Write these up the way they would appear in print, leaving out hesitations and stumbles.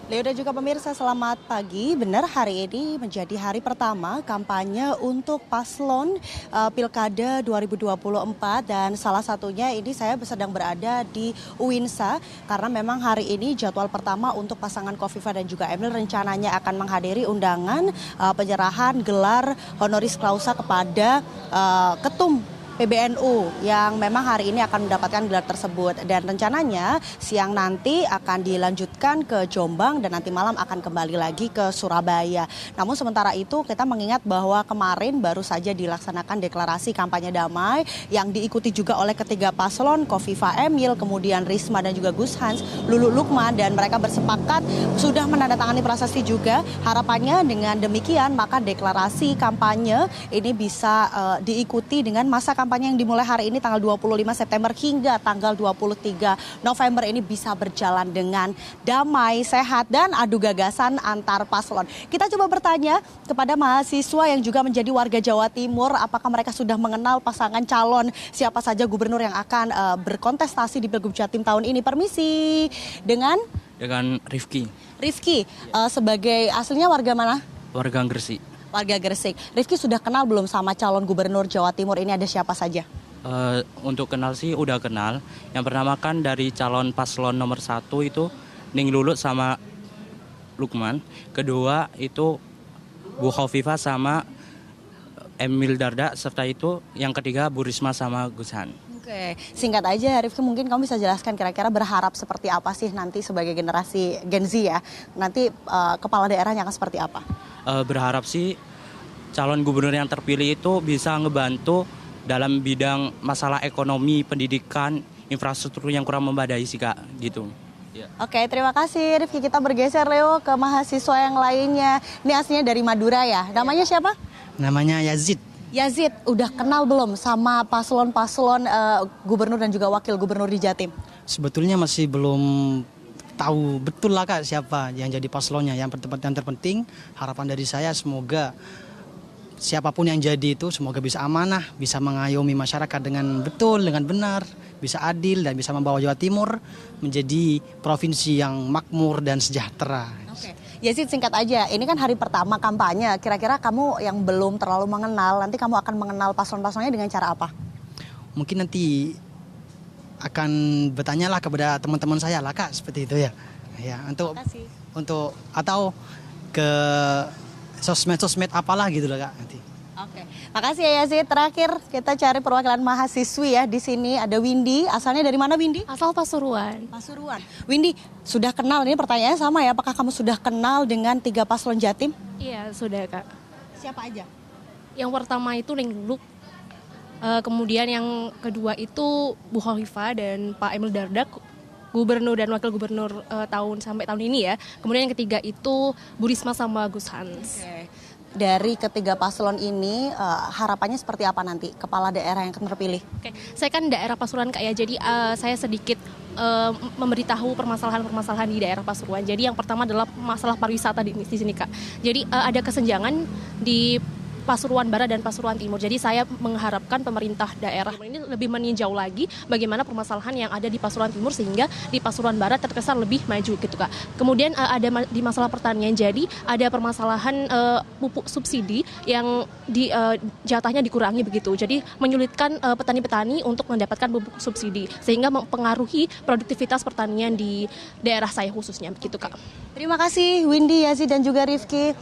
Leo dan juga pemirsa, selamat pagi. Benar, hari ini menjadi hari pertama kampanye untuk paslon Pilkada 2024 dan salah satunya ini saya sedang berada di UINSA karena memang hari ini jadwal pertama untuk pasangan Kofifa dan juga Emil rencananya akan menghadiri undangan penyerahan gelar honoris causa kepada Ketum PBNU yang memang hari ini akan mendapatkan gelar tersebut dan rencananya siang nanti akan dilanjutkan ke Jombang dan nanti malam akan kembali lagi ke Surabaya. Namun sementara itu kita mengingat bahwa kemarin baru saja dilaksanakan deklarasi kampanye damai yang diikuti juga oleh ketiga paslon Kofifa Emil, kemudian Risma dan juga Gus Hans, Lulu Lukman, dan mereka bersepakat sudah menandatangani prasasti juga. Harapannya dengan demikian maka deklarasi kampanye ini bisa diikuti dengan masa kampanye yang dimulai hari ini tanggal 25 September hingga tanggal 23 November ini bisa berjalan dengan damai, sehat, dan adu gagasan antar paslon. Kita coba bertanya kepada mahasiswa yang juga menjadi warga Jawa Timur, apakah mereka sudah mengenal pasangan calon siapa saja gubernur yang akan berkontestasi di Pilgub Jatim tahun ini. Permisi, dengan Rifki. Rifki, sebagai aslinya warga mana? Warga Gresik. Warga Gresik. Rifki sudah kenal belum sama calon gubernur Jawa Timur ini, ada siapa saja? Untuk kenal sih udah kenal. Yang pertama kan dari calon paslon nomor 1 itu Ning Lulut sama Lukman. Kedua itu Bu Khofifa sama Emil Dardak. Serta itu yang ketiga Bu Risma sama Gus Han. Oke, singkat aja Rifki, mungkin kamu bisa jelaskan kira-kira berharap seperti apa sih nanti sebagai generasi Gen Z ya. Nanti kepala daerahnya akan seperti apa? Berharap sih calon gubernur yang terpilih itu bisa ngebantu dalam bidang masalah ekonomi, pendidikan, infrastruktur yang kurang memadai sih Kak, gitu. Ya. Oke, terima kasih Rifki. Kita bergeser Leo ke mahasiswa yang lainnya. Ini aslinya dari Madura ya. Namanya siapa? Namanya Yazid. Yazid, udah kenal belum sama paslon-paslon gubernur dan juga wakil gubernur di Jatim? Sebetulnya masih belum tahu betul lah Kak siapa yang jadi paslonnya. Yang terpenting harapan dari saya semoga siapapun yang jadi itu semoga bisa amanah, bisa mengayomi masyarakat dengan betul, dengan benar, bisa adil dan bisa membawa Jawa Timur menjadi provinsi yang makmur dan sejahtera. Oke. Yazid, singkat aja, ini kan hari pertama kampanye, kira-kira kamu yang belum terlalu mengenal, nanti kamu akan mengenal paslon-paslonnya dengan cara apa? Mungkin nanti akan bertanyalah kepada teman-teman saya lah Kak, seperti itu ya. Ya, untuk atau ke sosmed apalah gitu lah Kak nanti. Oke, makasih ya Yazid. Terakhir kita cari perwakilan mahasiswi ya di sini. Ada Windy, asalnya dari mana Windy? Asal Pasuruan. Pasuruan. Windy, sudah kenal, ini pertanyaannya sama ya, apakah kamu sudah kenal dengan 3 paslon Jatim? Iya, sudah Kak. Siapa aja? Yang pertama itu Ning Luluk. Kemudian yang kedua itu Bu Khofifa dan Pak Emil Dardak, gubernur dan wakil gubernur sampai tahun ini ya. Kemudian yang ketiga itu Bu Risma sama Gus Hans. Oke. Dari ketiga paslon ini harapannya seperti apa nanti kepala daerah yang akan terpilih? Oke, saya kan daerah Pasuruan Kak ya, jadi saya sedikit memberitahu permasalahan-permasalahan di daerah Pasuruan. Jadi yang pertama adalah masalah pariwisata di sini Kak. Jadi ada kesenjangan di Pasuruan Barat dan Pasuruan Timur. Jadi saya mengharapkan pemerintah daerah ini lebih meninjau lagi bagaimana permasalahan yang ada di Pasuruan Timur sehingga di Pasuruan Barat terkesan lebih maju gitu Kak. Kemudian ada di masalah pertanian. Jadi ada permasalahan pupuk subsidi yang jatahnya dikurangi begitu. Jadi menyulitkan petani-petani untuk mendapatkan pupuk subsidi sehingga mempengaruhi produktivitas pertanian di daerah saya khususnya begitu Kak. Terima kasih Windy, Yazid, dan juga Rifki.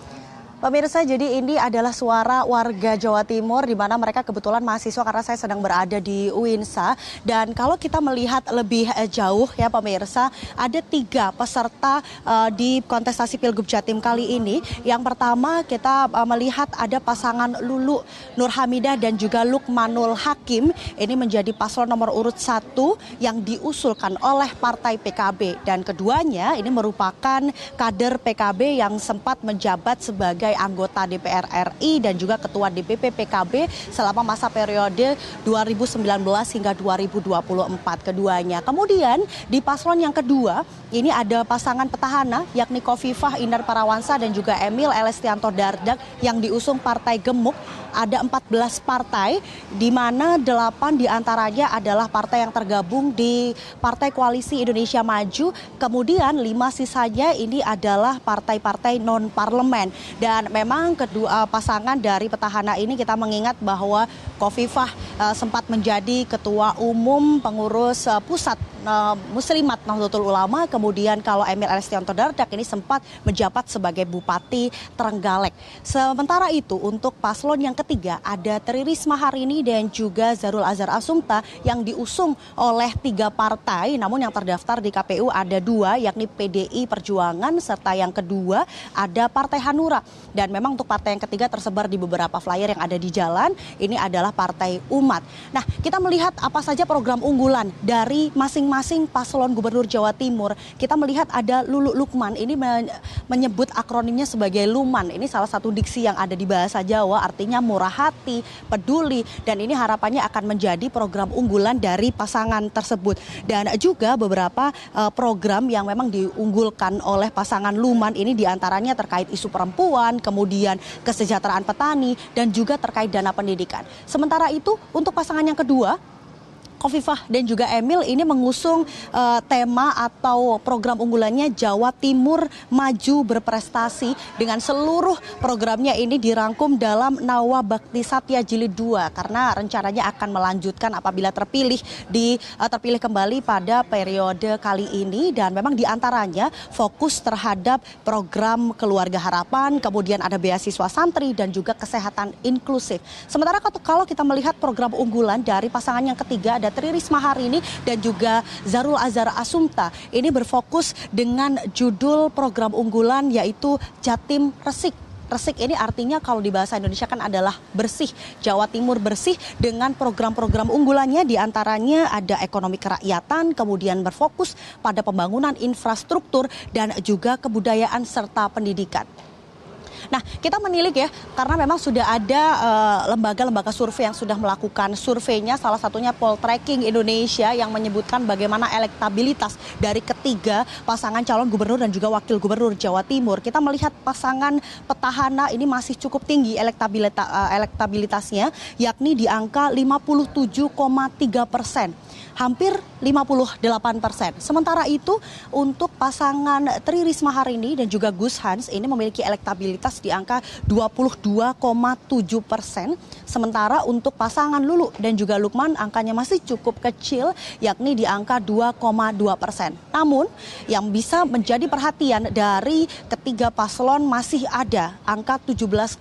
Pemirsa, jadi ini adalah suara warga Jawa Timur di mana mereka kebetulan mahasiswa karena saya sedang berada di UINSA. Dan kalau kita melihat lebih jauh ya pemirsa, ada 3 peserta di kontestasi Pilgub Jatim kali ini. Yang pertama kita melihat ada pasangan Lulu Nurhamidah dan juga Lukmanul Hakim. Ini menjadi paslon nomor urut 1 yang diusulkan oleh Partai PKB. Dan keduanya ini merupakan kader PKB yang sempat menjabat sebagai sebagai anggota DPR RI dan juga Ketua DPP PKB selama masa periode 2019 hingga 2024 keduanya. Kemudian di paslon yang kedua ini ada pasangan petahana yakni Khofifah Indar Parawansa dan juga Emil Elestianto Dardak yang diusung Partai Gemuk. Ada 14 partai di mana 8 diantaranya adalah partai yang tergabung di Partai Koalisi Indonesia Maju. Kemudian 5 sisanya ini adalah partai-partai non-parlemen. Dan memang kedua pasangan dari petahana ini kita mengingat bahwa Khofifah sempat menjadi ketua umum pengurus pusat Muslimat Nahdlatul Ulama, kemudian kalau Emil Elestianto Dardak ini sempat menjabat sebagai Bupati Trenggalek. Sementara itu untuk paslon yang ketiga ada Tri Risma Harini dan juga Zarul Azhar Asumta yang diusung oleh 3 partai, namun yang terdaftar di KPU ada 2 yakni PDI Perjuangan serta yang kedua ada Partai Hanura. Dan memang untuk partai yang ketiga tersebar di beberapa flyer yang ada di jalan, ini adalah Partai Umat. Nah, kita melihat apa saja program unggulan dari masing-masing paslon Gubernur Jawa Timur. Kita melihat ada Lulu Lukman, ini menyebut akronimnya sebagai Luman. Ini salah satu diksi yang ada di bahasa Jawa, artinya murah hati, peduli, dan ini harapannya akan menjadi program unggulan dari pasangan tersebut. Dan juga beberapa program yang memang diunggulkan oleh pasangan Luman ini diantaranya terkait isu perempuan, kemudian kesejahteraan petani, dan juga terkait dana pendidikan. Sementara itu untuk pasangan yang kedua, Khofifah dan juga Emil ini mengusung tema atau program unggulannya Jawa Timur Maju Berprestasi, dengan seluruh programnya ini dirangkum dalam Nawa Bakti Satya Jilid 2 karena rencananya akan melanjutkan apabila terpilih kembali pada periode kali ini. Dan memang diantaranya fokus terhadap program Keluarga Harapan, kemudian ada beasiswa santri dan juga kesehatan inklusif. Sementara kalau kita melihat program unggulan dari pasangan yang ketiga ada Tri Risma Harini dan juga Zarul Azhar Asumta, ini berfokus dengan judul program unggulan yaitu Jatim Resik. Resik ini artinya kalau di bahasa Indonesia kan adalah bersih, Jawa Timur bersih, dengan program-program unggulannya diantaranya ada ekonomi kerakyatan, kemudian berfokus pada pembangunan infrastruktur dan juga kebudayaan serta pendidikan. Nah, kita menilik ya, karena memang sudah ada lembaga-lembaga survei yang sudah melakukan surveinya, salah satunya Poltreking Indonesia yang menyebutkan bagaimana elektabilitas dari ketiga pasangan calon gubernur dan juga wakil gubernur Jawa Timur. Kita melihat pasangan petahana ini masih cukup tinggi elektabilitasnya, yakni di angka 57,3%. Hampir 58%. Sementara itu untuk pasangan Tri Risma Harini dan juga Gus Hans ini memiliki elektabilitas di angka 22,7%. Sementara untuk pasangan Lulu dan juga Lukman angkanya masih cukup kecil, yakni di angka 2,2%. Namun yang bisa menjadi perhatian dari ketiga paslon masih ada angka 17,8%.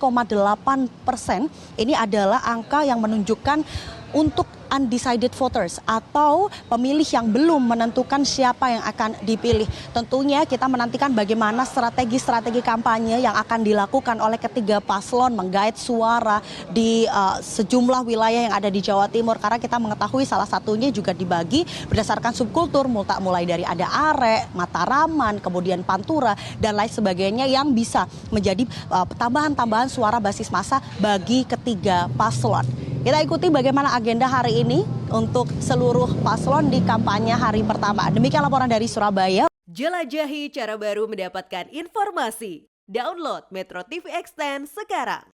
Ini adalah angka yang menunjukkan untuk undecided voters atau pemilih yang belum menentukan siapa yang akan dipilih. Tentunya kita menantikan bagaimana strategi-strategi kampanye yang akan dilakukan oleh ketiga paslon menggait suara di sejumlah wilayah yang ada di Jawa Timur, karena kita mengetahui salah satunya juga dibagi berdasarkan subkultur, mulai dari ada Arek, Mataraman, kemudian Pantura dan lain sebagainya yang bisa menjadi tambahan-tambahan suara basis massa bagi ketiga paslon. Kita ikuti bagaimana agenda hari ini untuk seluruh paslon di kampanye hari pertama. Demikian laporan dari Surabaya. Jelajahi cara baru mendapatkan informasi. Download Metro TV Extend sekarang.